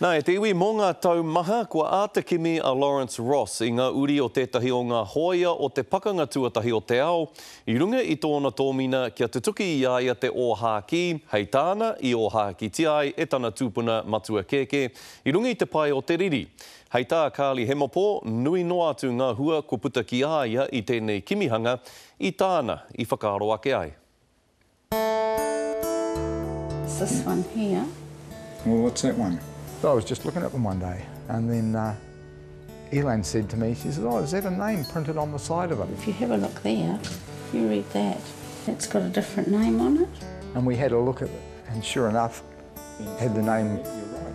Nā, e te iwi mō ngā tau maha, kua ātakimi a Lawrence Ross i ngā uri o tētahi o ngā hoia o te pakanga tuatahi o te ao, i runga i tōna tōmina kia te tuki i aia te ōhāki, hei tāna i ōhāki tiai e tana tūpuna matua kēke, i runga i te pai o te riri. Hei tā kāli he mopo, nui no atu ngā hua ko puta ki aia i tēnei kimihanga, i tāna i whakaaro ake ai. It's this one here. Well, what's that one? So I was just looking at them one day, and then ELAINE said to me, she said, "Oh, is that a name printed on the side of it?" If you have a look there, you read that. It's got a different name on it. And we had a look at it, and sure enough, it had the name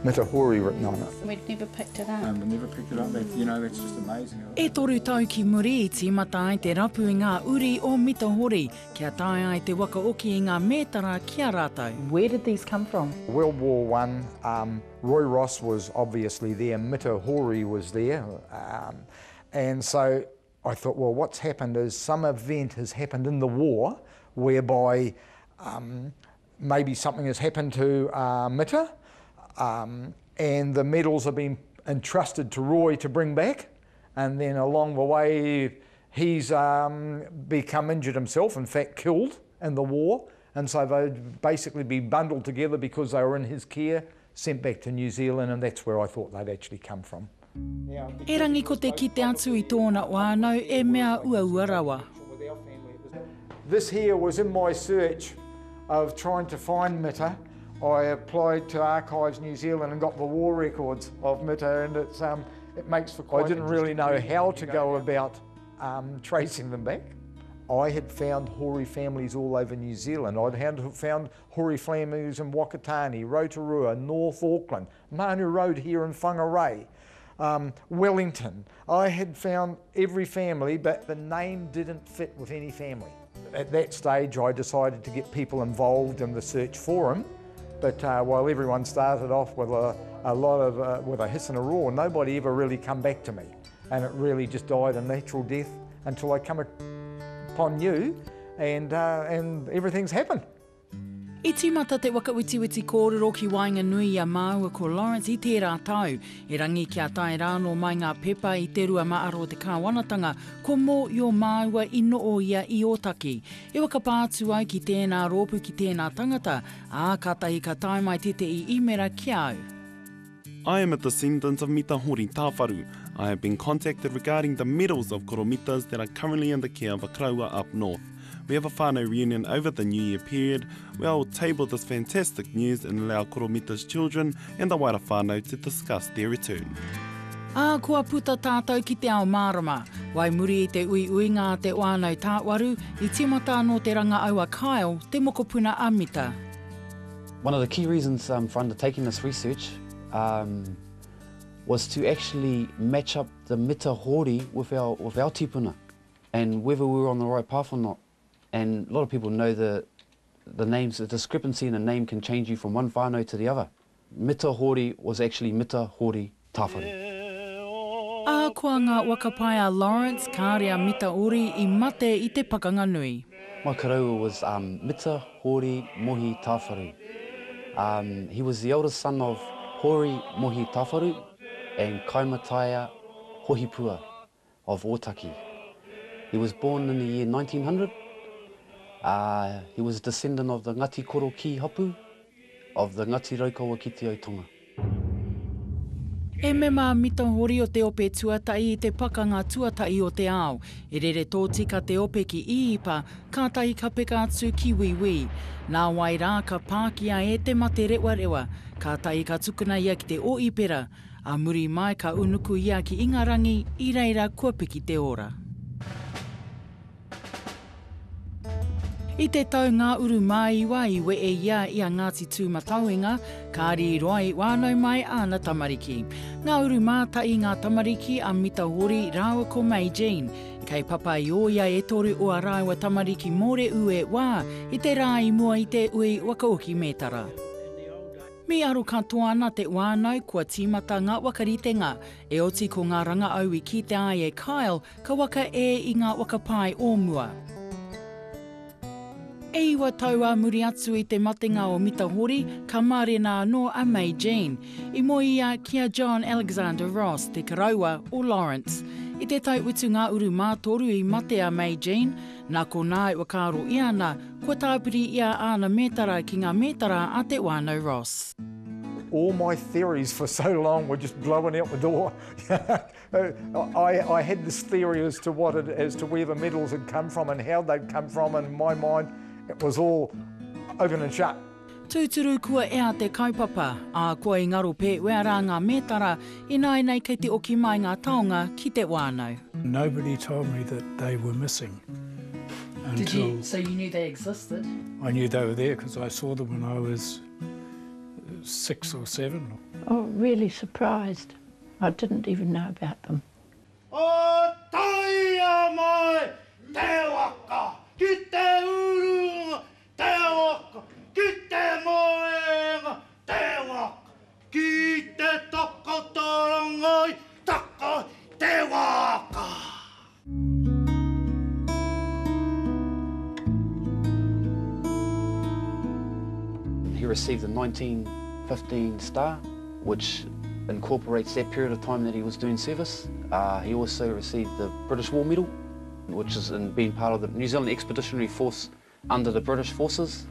Mitahori written on it. We'd never picked it up. We never picked it up. You know, that's just amazing. E toru tau ki muri I tīmata ai te rapu I ngā uri o Mitahori, kia tae ai te waka oki I ngā mētara kia rātou. Where did these come from? World War I, Roy Ross was obviously there, Mitahori was there, and so I thought, well, what's happened is some event has happened in the war whereby maybe something has happened to Mita, and the medals have been entrusted to Roy to bring back, and then along the way he's become injured himself, in fact killed in the war, and so they'd basically be bundled together because they were in his care, sent back to New Zealand, and that's where I thought they'd actually come from. E rangi ko te kite atu I tōna wānau e mea ua rawa. This here was in my search of trying to find Mita. I applied to Archives New Zealand and got the war records of Mita, and it makes for quite... I didn't really know how to go about tracing them back. I had found Hori families all over New Zealand. I'd found Hori families in Wakatani, Rotorua, North Auckland, Manu Road here in Whangarei, Wellington. I had found every family, but the name didn't fit with any family. At that stage, I decided to get people involved in the search for him. But while everyone started off with a lot of with a hiss and a roar, nobody ever really come back to me, and it really just died a natural death until I come upon you, and everything's happened. I tīmata te wakawitiwiti kōrero ki wainga nui a māua ko Lawrence I tērā tau, e rangi kia tae rāno mai ngā pepa I te rua maaro te kāwanatanga, ko mō I o māua I noo ia I ōtaki. E waka pātu ai ki tēnā rōpu ki tēnā tangata, kātahi ka tae mai tete I imera kia au. I am a descendant of Mitahori Tāwharu. I have been contacted regarding the medals of koromitas that are currently in the care of a kraua up north. We have a whānau reunion over the New Year period where I will table this fantastic news and allow koromita's children and the waira whānau to discuss their return. Kua puta tātou ki te ao mārama. Wai muri I te ui ngā te wānau tāwaru, I tīmata no te ranga aua Kyle, te mokopuna a Mita. One of the key reasons for undertaking this research was to actually match up the Mitahori with our tipuna and whether we were on the right path or not. And a lot of people know the names, the discrepancy in a name can change you from one whānau to the other. Mitahori was actually Mitahori Tāwharu. Kua ngā wakapaia Lawrence, kārea Mitahori I mate I te pakanga nui. My karaua was Mitahori Mohi Tāwharu. He was the eldest son of Hori Mohi Tāwharu and Kaimataia Hohipua of Otaki. He was born in the year 1900. He was a descendant of the Ngati Koro Ki Hapu of the Ngati Raukaua ki te Autonga. E me mā Mitahori o te ope tuatai I te pakanga tuatai o te ao. E rere tō tika te ope ki Iipa, kātahi ka peka atu ki Wiwi. Nā wai rā ka pākia e te mate rewa, kātahi ka tukuna ia ki te Oipera. A muri mai ka unuku ia ki Ingarangi, I reira kua piki te ora. I te tau ngā uru mai iwa I we e ia I a Ngāti Tū Matauenga, kāri roa I wānau mai āna tamariki. Ngā uru mātai ngā tamariki a Mitahori rāua ko May Jean. Kei papa I o ia e toru o a rāua tamariki more ue wā, I te rā I mua I te ui wakaoki mētara. Mi aro katoa ana te wānau kua tīmata ngā wakaritenga, e oti ko ngā ranga au I ki te ai e Kyle, ka waka e I ngā wakapai o mua. E iwa tau a muri atu i te matenga o Mitahori, ka marena anō a May Jean. I mo ia kia John Alexander Ross, te karaua o Lawrence. I te tau utu ngā uru mātoru i mate a May Jean, nā ko nā i wakaro i ana, kua tāpiri ia ana mētara ki ngā mētara a te Whanau Ross. All my theories for so long were just blowing out the door. I had this theory as to where the medals had come from and how they'd come from, and in my mind it was all open and shut. Tūturu kua ea te kaupapa, a kua i ngaro pē wera ngā mētara, i nai nei kei te oki mai ngā taonga ki te Whanau. Nobody told me that they were missing. So you knew they existed? I knew they were there because I saw them when I was 6 or 7. Oh, really surprised. I didn't even know about them. O taia mai te waka, ki te urunga, te waka, ki te moenga, te waka, ki te takotorangai, taka te waka. He received the 1915 star, which incorporates that period of time that he was doing service. He also received the British War Medal, which is in being part of the New Zealand Expeditionary Force under the British forces.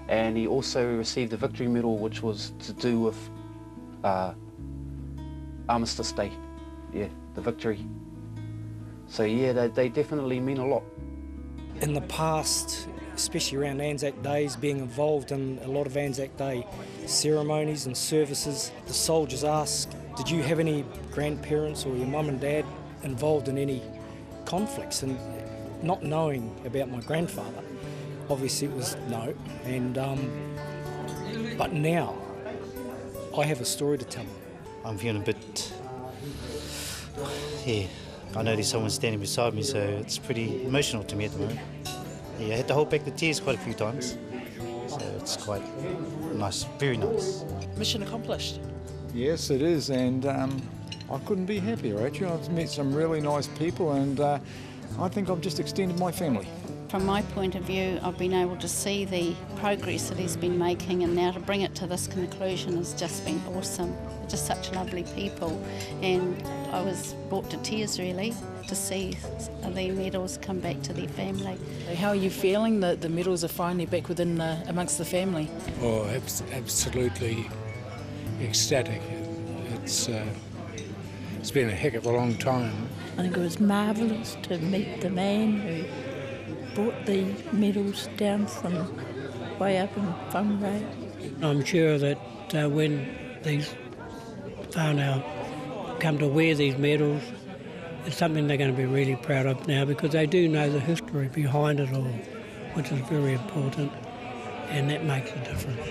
And he also received the Victory Medal, which was to do with Armistice Day, yeah, the victory. So yeah, they definitely mean a lot. In the past, especially around Anzac Days, being involved in a lot of Anzac Day ceremonies and services, the soldiers ask, did you have any grandparents or your mum and dad involved in any conflicts? And not knowing about my grandfather, obviously it was no. And but now I have a story to tell them. I'm feeling a bit, yeah, I know there's someone standing beside me, so it's pretty emotional to me at the moment. Yeah, I had to hold back the tears quite a few times, so it's quite nice, very nice. Mission accomplished. Yes, it is, and I couldn't be happier, actually. I've met some really nice people, and I think I've just extended my family. From my point of view, I've been able to see the progress that he's been making, and now to bring it to this conclusion has just been awesome. Just such lovely people, and I was brought to tears really to see the medals come back to their family. How are you feeling that the medals are finally back within amongst the family? Oh, absolutely ecstatic. It's been a heck of a long time. I think it was marvellous to meet the man who brought the medals down from way up in Whanau. I'm sure that when these whānau come to wear these medals, it's something they're going to be really proud of now, because they do know the history behind it all, which is very important, and that makes a difference.